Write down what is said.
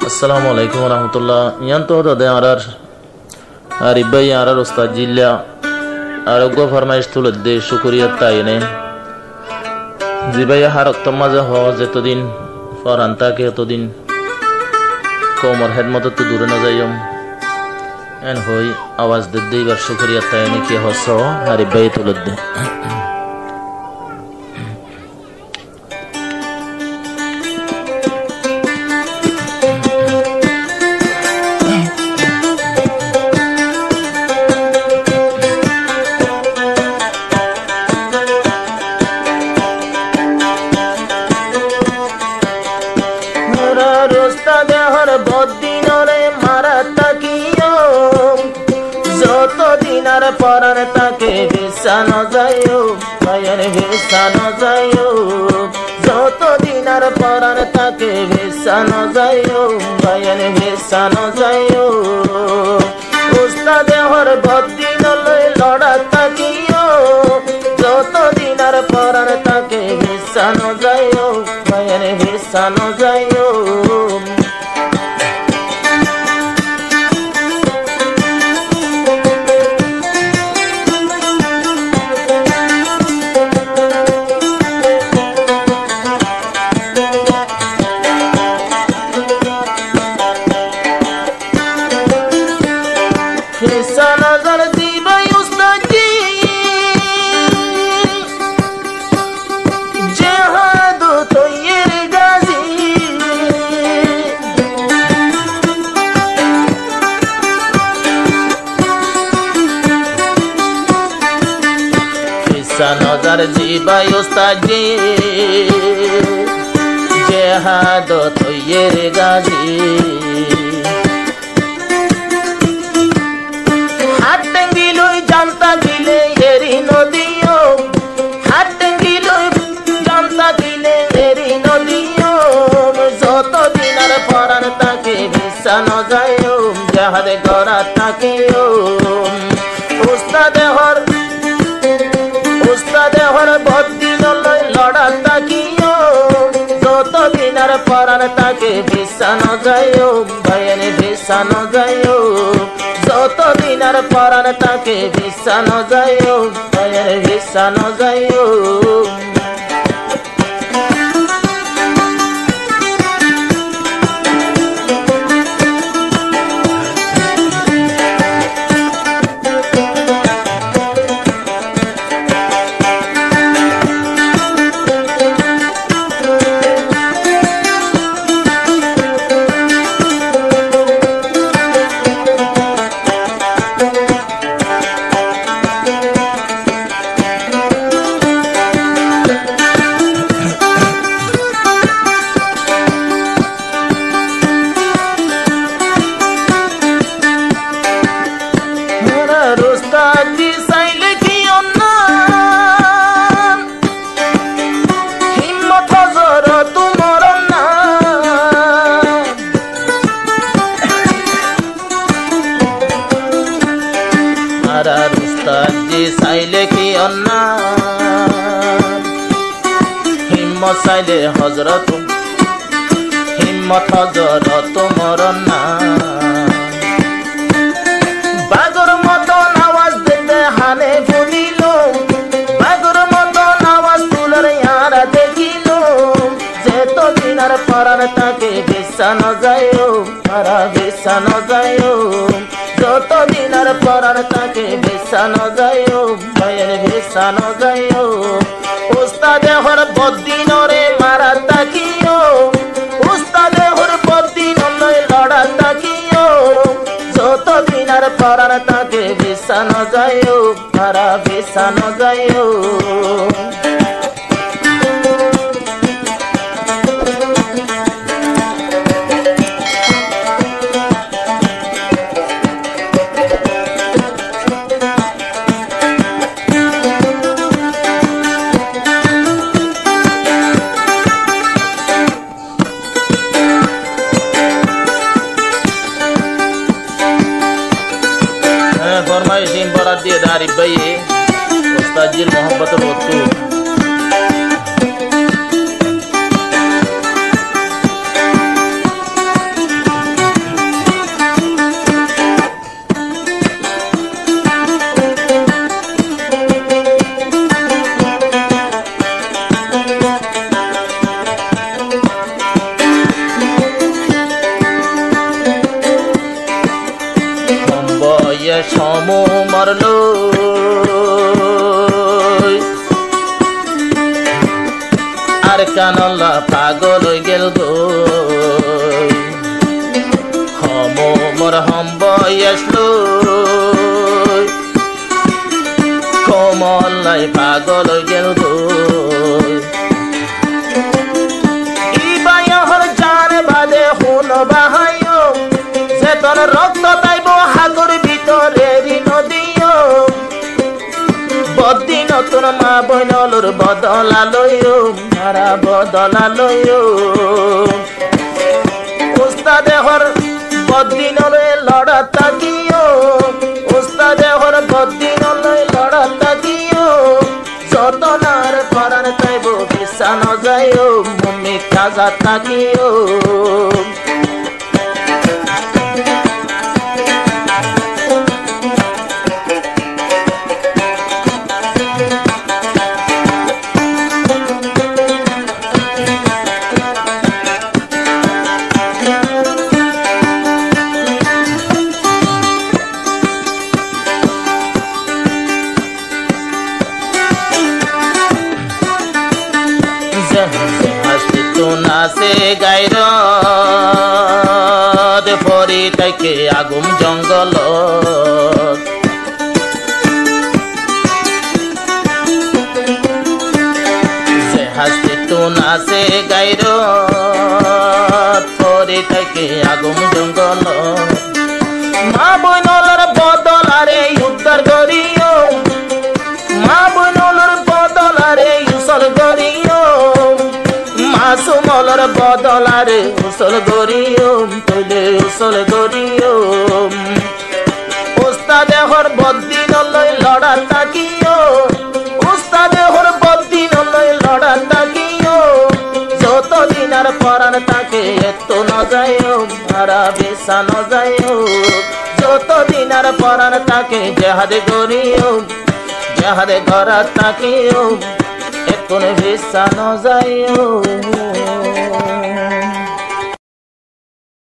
আসসালামু আলাইকুম রহমতুল্লাহ ইয়ান তো দাদা আর ইব্বাই আর উস্তাদ জিল্লা আরোগ্য ফরমাইশ তুলে দে শুকরিয়া তাইনে জিবাই হারক তমাজে হ যেতদিন ফরান তাকে এতদিন কোমর হেদমত তো দূরে না যাইম এন হই আওয়াজ দে দেবার শুকরিয়া তাইনে কি হস আর ইব্বাই তুলে দে পরার তাকে বিছানো যাইও মায়ের বিছানো যাইও যতদিন আর পরার তাকে বিছানো যাইও মায়ের বিছানো যাইও উস্তাদে হর বদিন লই লড়া তাকিও যতদিন আর পরার তাকে বিছানো যাইও মায়ের বিছানো যাইও নজর জিবাই উস্তাজি জেহাদ তৈয়ের গাজী হাটেঙ্গিলই জানতা গিলে এরি নদীও হাটেঙ্গিলই জানতা গিলে এরি নদীও যতদিন আর পরান তাকে বিছানো যাইও জেহাদে গড়া তাকেও উস্তাদে হর দেহর বদিন লই লড়া তাকিও যতদিন আর পরান তাকে বিছানো যাইও ভাইয়ের বিছানো যাইও যতদিন আর পরান তাকে বিছানো যাইও ভাইয়ের বিছানো যাইও চাইলে কি অন্না হিম্মত চাইলে হজরত হিম্মত হজরত মরন্না বাগর মতন আওয়াজ দিতে হানে বলিল বাগর মতন আওয়াজ তুলার ইয়ারা দেখিল যেতদিন আর পরার তাকে বিছানো যাইও পারা বিছানো যাইও যতদিন আর পরার তাকে বিছানো যাইও ভাইয়ের বিছানো যাইও উস্তাদে হর বদিন রে মারা তাকিও উস্তাদে হর বদিন লই লড়া তাকিও যতদিন আর পরার তাকে বিছানো যাইও পারা বিছানো যাইও फरमाइश बरात दिए दारिब भाई उस्ताद जी मोहब्बत और সমু মরল আর কানল্লা পাগল হয়ে গেল গো হমো মোর হম্বই আসলো কমলাই পাগল হয়ে গেল গো ইবায়হর জান বাদে হুন বাহাইও সে তোর রক্ত তাইব হাগর ভিতরে নদীও বদ্দি নতুন মা বইনলুর বদলালয়ো মারা বদলালয়ো উস্তাদে হর বদ্দিনলে লড়া তাকিও উস্তাদে হর বদ্দিনলে লড়া তাকিও যতনার পরাণ তাইব বিছা ন যায়ও মুমি কাজা তাকিও নাচে গাইর ফরি তাইকে আগুম জঙ্গল সে হাসতে তো নাচে গাইর ফরি তাইকে আগুম জঙ্গল মা বইনলার বদলারে উদ্ধার করিও মা বইনলার বদলারে উসল করিও মাসুমলর বদলারে উসল গরিও তুলে উসল গরিও উস্তাদে হর বদ্দিন লই লড়া তাকিও উস্তাদে হর বদ্দিন লই লড়া তাকিও যতদিন আর পরাণ তাকে এত ন যায়ও মারা বেসা ন যায়ও যতদিন আর পরাণ তাকে জেহাদে গরিও জেহাদে গড়া তাকিও এখন বেসা ন যায়ও